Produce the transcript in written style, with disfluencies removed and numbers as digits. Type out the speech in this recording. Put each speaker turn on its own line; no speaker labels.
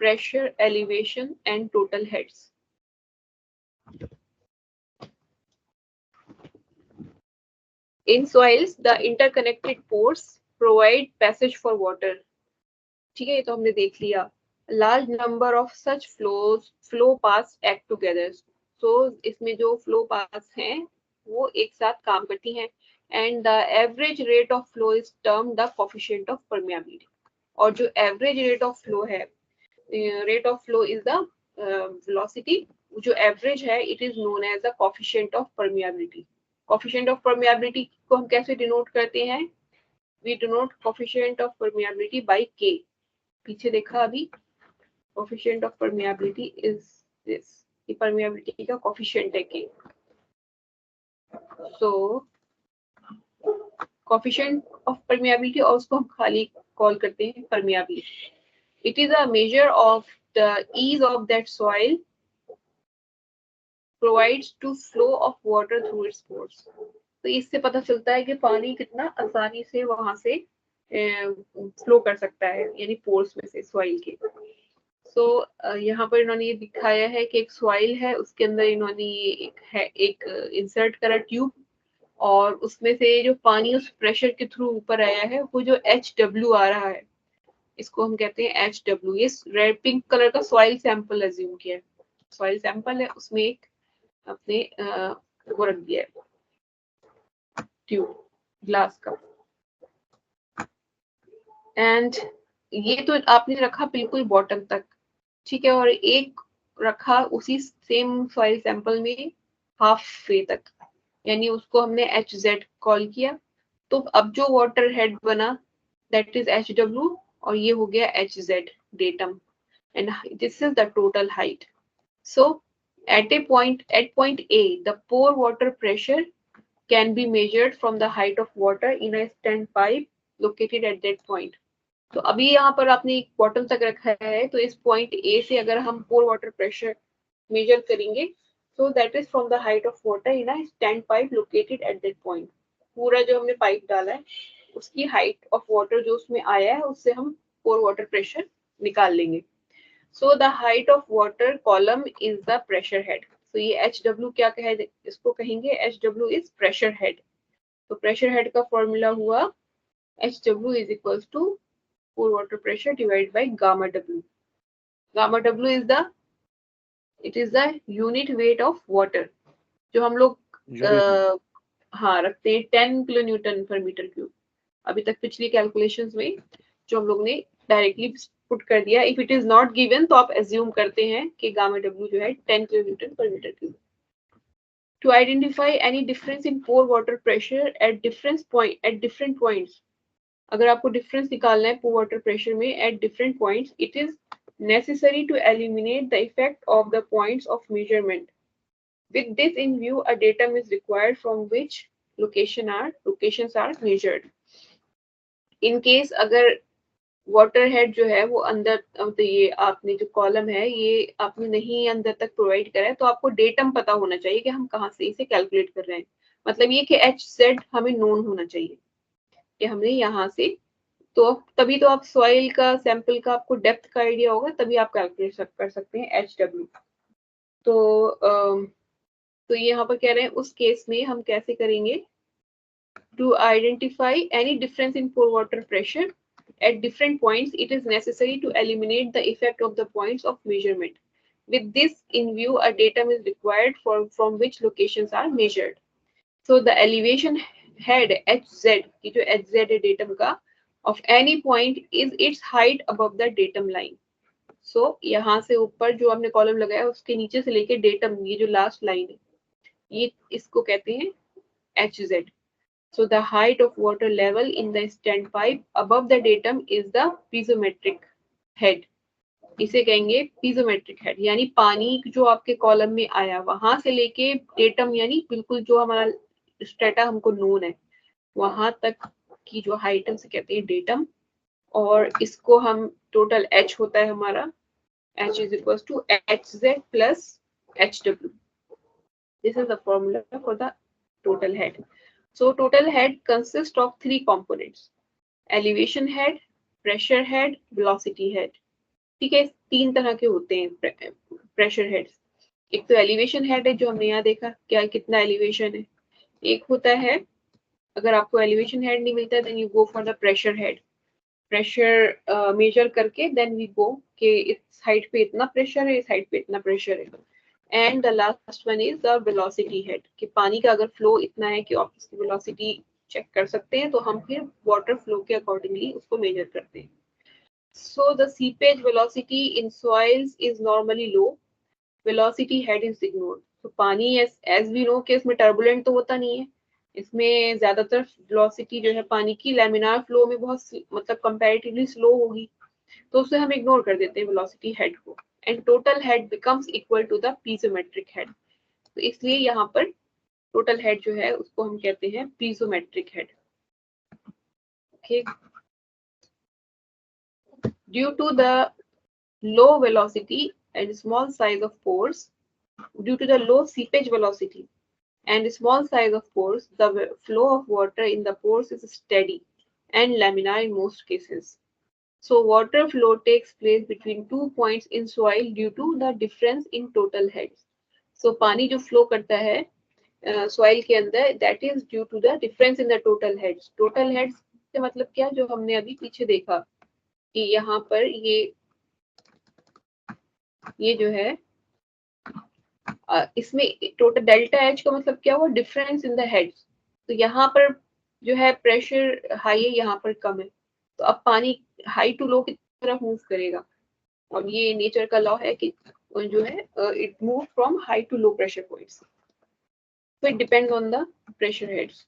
pressure, elevation, and total heads. In soils, the interconnected pores provide passage for water. ठीक है, ये तो हमने देख लिया. Large number of such flow paths act together. So इसमें जो flow paths हैं वो एक साथ काम करती हैं. And the average rate of flow is termed the coefficient of permeability. और जो average rate of flow है, rate of flow is the velocity. जो average है, it is known as the coefficient of permeability. Coefficient of permeability को हम कैसे denote करते हैं? We denote coefficient of permeability by K. पीछे देखा अभी, coefficient of permeability is this. ये permeability का coefficient है K. So coefficient of permeability और उसको हम खाली call करते हैं permeability. It is a measure of the ease of that soil provides to flow of water through its pores. तो इससे पता चलता है कि पानी कितना आसानी से वहां से फ्लो कर सकता है, यानी पोर्स में से सॉइल के. सो यहाँ पर इन्होंने ये दिखाया है कि एक सॉइल है, उसके अंदर इन्होंने एक इंसर्ट करा ट्यूब, और उसमें से जो पानी उस प्रेशर के थ्रू ऊपर आया है वो जो HW आ रहा है, इसको हम कहते हैं HW. ये रेड पिंक कलर का सॉइल सैंपल अज्यूम किया है. सॉइल सैंपल है, उसमें एक अपने वो रख दिया है ट्यूब ग्लास का. एंड ये तो आपने रखा बिल्कुल बॉटम तक, ठीक है, और एक रखा उसी सेम सॉइल सैंपल में हाफ वे तक, यानी उसको हमने HZ कॉल किया. तो अब जो वाटर हेड बना दैट इज HW, और ये हो गया HZ datum, and this is the total height. So at point A, the pore water pressure can be measured from the height of water in a standpipe located at that point. तो अभी यहाँ पर आपने एक bottom तक रखा है, तो इस पॉइंट A से अगर हम पोर वाटर प्रेशर मेजर करेंगे, so that is from the height of water in a standpipe located at that point. पूरा जो हमने पाइप डाला है उसकी हाइट ऑफ वाटर जो उसमें आया है उससे हम पोर वाटर प्रेशर निकाल लेंगे. So the height of water column is the pressure head. So ये HW क्या कहे, इसको कहेंगे HW is pressure head. तो pressure head का फॉर्मूला हुआ HW is equals to pore water pressure divided by gamma W. Gamma W is the unit weight of water, जो हम लोग हाँ रखते हैं 10 किलो न्यूटन पर मीटर क्यूब. अभी तक पिछली कैलकुलेशंस में जो हम लोग ने डायरेक्टली पुट कर दिया. If it is not given तो आप एज्यूम करते हैं कि गामा W जो है 10 किलो न्यूटन पर metre cube. To identify any difference in pore water pressure at different points, अगर आपको डिफरेंस निकालना है पोर वाटर प्रेशर में at different points, it is necessary to eliminate the effect of the points of measurement. With this in view a datum is required from which locations are measured. In case अगर water head जो है वो अंदर, तो ये आपने जो column है ये आपने नहीं अंदर तक प्रोवाइड करा है, तो आपको डेटम पता होना चाहिए कि हम कहाँ से इसे कैलकुलेट कर रहे हैं. मतलब ये कि HZ हमें नोन होना चाहिए कि हमने यहाँ से, तो तभी तो आप सॉइल का सैंपल का आपको डेप्थ का आइडिया होगा, तभी आप कैलकुलेट कर सकते हैं HW. तो यहाँ पर कह रहे हैं उस केस में हम कैसे करेंगे. To identify any difference in pore water pressure at different points, it is necessary to eliminate the effect of the points of measurement. With this in view, a datum is required from which locations are measured. So the elevation head HZ, ये जो HZ है datum का, of any point is its height above the datum line. So यहाँ से ऊपर जो हमने column लगाया उसके नीचे से लेके datum, ये जो लास्ट लाइन है, ये इसको कहते हैं HZ. So the height of water level in the standpipe above the datum is the piezometric head. इसे कहेंगे piezometric head, यानी पानी जो आपके कॉलम में आया वहां से लेके datum, यानी बिल्कुल जो हमारा स्ट्रेटा हमको नोन है वहां तक की जो हाइट है उसे कहते हैं datum. और इसको हम टोटल H होता है हमारा, H is equals to HZ plus HW. This is the formula for the total head. So total head consists of three components: elevation head, pressure head, velocity head. ठीक है, 3 तरह के होते हैं प्रेशर हेड्स। एक तो एलिवेशन हेड है जो हमने यहाँ देखा, क्या कितना एलिवेशन है। एक होता है, अगर आपको एलिवेशन हेड नहीं मिलता then you go for the pressure head. Pressure measure करके देन वी गो कि इस हाइट पे इतना प्रेशर है, इस हाइट पे इतना प्रेशर है। And the last one is the velocity head, कि पानी का अगर फ्लो इतना है कि आप इसकी वेलोसिटी चेक कर सकते हैं, तो हम फिर वाटर फ्लो के अकॉर्डिंगली उसको मेजर करते हैं। So the seepage velocity in soils is normally low. Velocity head is ignored. तो पानी as we know कि इसमें turbulent तो होता नहीं है, इसमें ज्यादातर velocity जो है पानी की laminar flow में बहुत मतलब comparatively slow होगी, तो उसे हम इग्नोर कर देते हैं velocity head को, and total head becomes equal to the piezometric head. तो इसलिए यहाँ पर total head जो है उसको हम कहते हैं piezometric head. Okay. Due to the low velocity and small size of pores, due to the low seepage velocity and small size of pores, the flow of water in the pores is steady and laminar in most cases. So water flow takes place between 2 points in soil due to the difference in total heads. So पानी जो flow करता है soil के अंदर, that is due to the difference in the total heads. Total heads से मतलब क्या, जो हमने अभी पीछे देखा कि यहाँ पर ये जो है इसमें टोटल डेल्टा एच का मतलब क्या हुआ, डिफरेंस इन द हेड्स। तो यहाँ पर जो है प्रेशर हाई है, यहाँ पर कम है, तो अब पानी हाई टू लो की तरफ मूव करेगा। और ये नेचर का लॉ है कि जो है it move from high to low pressure points, so it depends on the pressure heads.